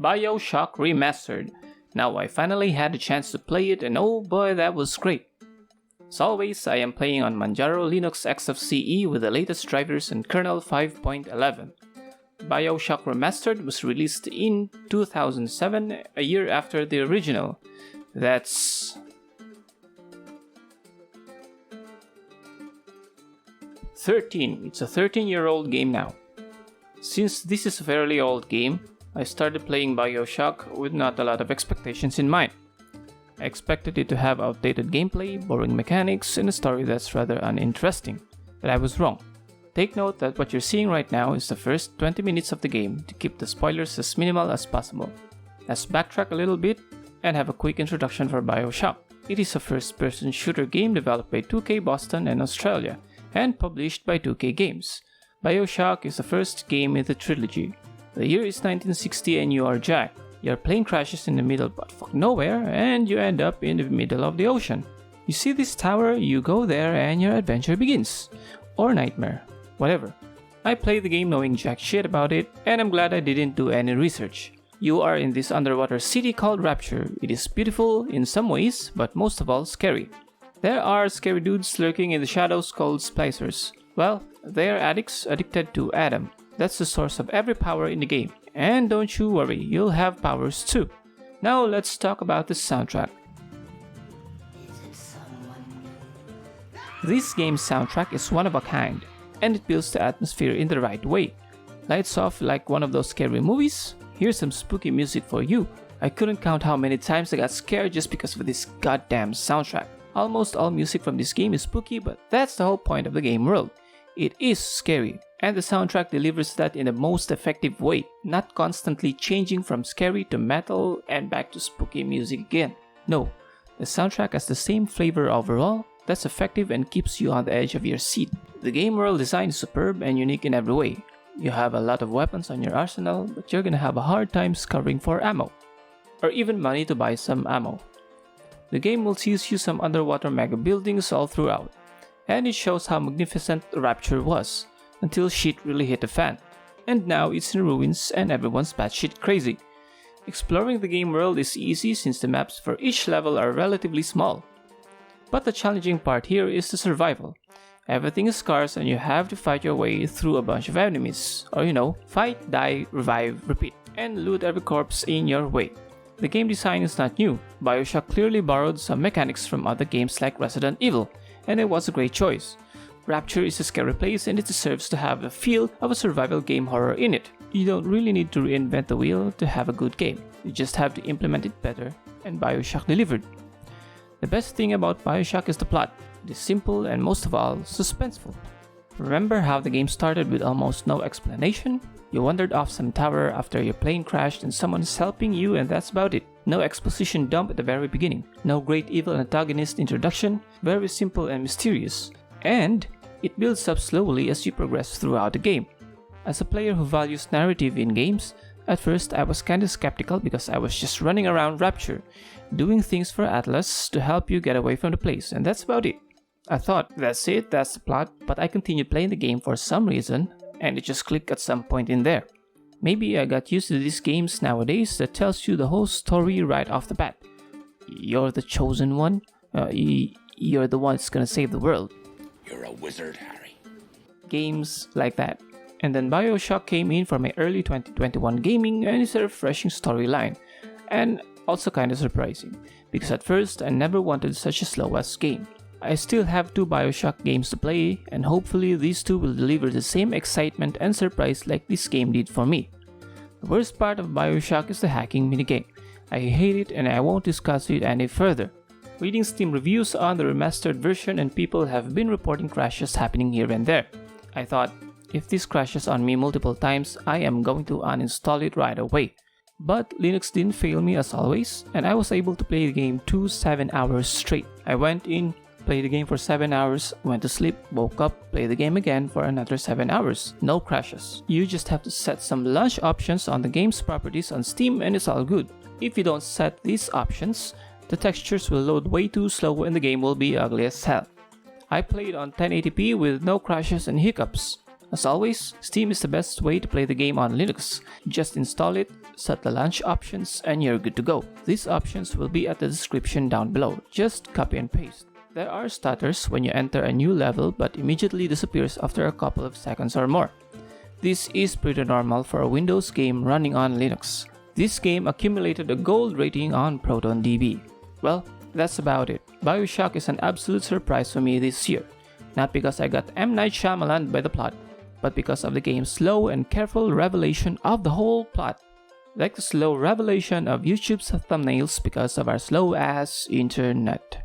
Bioshock Remastered. Now I finally had a chance to play it, and oh boy, that was great. As always, I am playing on Manjaro Linux Xfce with the latest drivers and kernel 5.11. Bioshock Remastered was released in 2007, a year after the original. That's 13. It's a 13-year-old game now. Since this is a fairly old game, I started playing Bioshock with not a lot of expectations in mind. I expected it to have outdated gameplay, boring mechanics, and a story that's rather uninteresting. But I was wrong. Take note that what you're seeing right now is the first 20 minutes of the game to keep the spoilers as minimal as possible. Let's backtrack a little bit and have a quick introduction for Bioshock. It is a first-person shooter game developed by 2K Boston and Australia, and published by 2K Games. Bioshock is the first game in the trilogy. The year is 1960 and you are Jack. Your plane crashes in the middle of nowhere and you end up in the middle of the ocean. You see this tower, you go there and your adventure begins. Or nightmare. Whatever. I played the game knowing jack shit about it, and I'm glad I didn't do any research. You are in this underwater city called Rapture. It is beautiful in some ways, but most of all scary. There are scary dudes lurking in the shadows called splicers. Well, they are addicts addicted to Adam. That's the source of every power in the game. And don't you worry, you'll have powers too. Now let's talk about the soundtrack. This game's soundtrack is one of a kind, and it builds the atmosphere in the right way. Lights off like one of those scary movies? Here's some spooky music for you. I couldn't count how many times I got scared just because of this goddamn soundtrack. Almost all music from this game is spooky, but that's the whole point of the game world. It is scary, and the soundtrack delivers that in the most effective way, not constantly changing from scary to metal and back to spooky music again. No, the soundtrack has the same flavor overall, that's effective and keeps you on the edge of your seat. The game world design is superb and unique in every way. You have a lot of weapons on your arsenal, but you're gonna have a hard time scouring for ammo, or even money to buy some ammo. The game will tease you some underwater mega buildings all throughout, and it shows how magnificent Rapture was, until shit really hit the fan. And now it's in ruins and everyone's batshit crazy. Exploring the game world is easy since the maps for each level are relatively small. But the challenging part here is the survival. Everything is scarce and you have to fight your way through a bunch of enemies, or fight, die, revive, repeat, and loot every corpse in your way. The game design is not new. Bioshock clearly borrowed some mechanics from other games like Resident Evil, and it was a great choice. Rapture is a scary place and it deserves to have the feel of a survival game horror in it. You don't really need to reinvent the wheel to have a good game, you just have to implement it better, and Bioshock delivered. The best thing about Bioshock is the plot. It is simple and most of all, suspenseful. Remember how the game started with almost no explanation? You wandered off some tower after your plane crashed and someone's helping you, and that's about it. No exposition dump at the very beginning. No great evil antagonist introduction. Very simple and mysterious. And it builds up slowly as you progress throughout the game. As a player who values narrative in games, at first I was kinda skeptical because I was just running around Rapture, doing things for Atlas to help you get away from the place, and that's about it. I thought, that's it, that's the plot, but I continued playing the game for some reason, and it just clicked at some point in there. Maybe I got used to these games nowadays that tells you the whole story right off the bat. You're the chosen one, you're the one that's gonna save the world. You're a wizard, Harry. Games like that. And then Bioshock came in for my early 2021 gaming, and it's a refreshing storyline, and also kinda surprising, because at first I never wanted such a slow-ass game. I still have 2 Bioshock games to play, and hopefully these 2 will deliver the same excitement and surprise like this game did for me. The worst part of Bioshock is the hacking minigame. I hate it and I won't discuss it any further. Reading Steam reviews on the remastered version, and people have been reporting crashes happening here and there. I thought, if this crashes on me multiple times, I am going to uninstall it right away. But Linux didn't fail me as always, and I was able to play the game 7 hours straight. I went in, played the game for 7 hours, went to sleep, woke up, played the game again for another 7 hours. No crashes. You just have to set some launch options on the game's properties on Steam and it's all good. If you don't set these options, the textures will load way too slow and the game will be ugly as hell. I played on 1080p with no crashes and hiccups. As always, Steam is the best way to play the game on Linux. Just install it, set the launch options, and you're good to go. These options will be at the description down below. Just copy and paste. There are stutters when you enter a new level but immediately disappears after a couple of seconds or more. This is pretty normal for a Windows game running on Linux. This game accumulated a gold rating on ProtonDB. Well, that's about it. Bioshock is an absolute surprise for me this year. Not because I got M. Night Shyamalan by the plot, but because of the game's slow and careful revelation of the whole plot. Like the slow revelation of YouTube's thumbnails because of our slow-ass internet.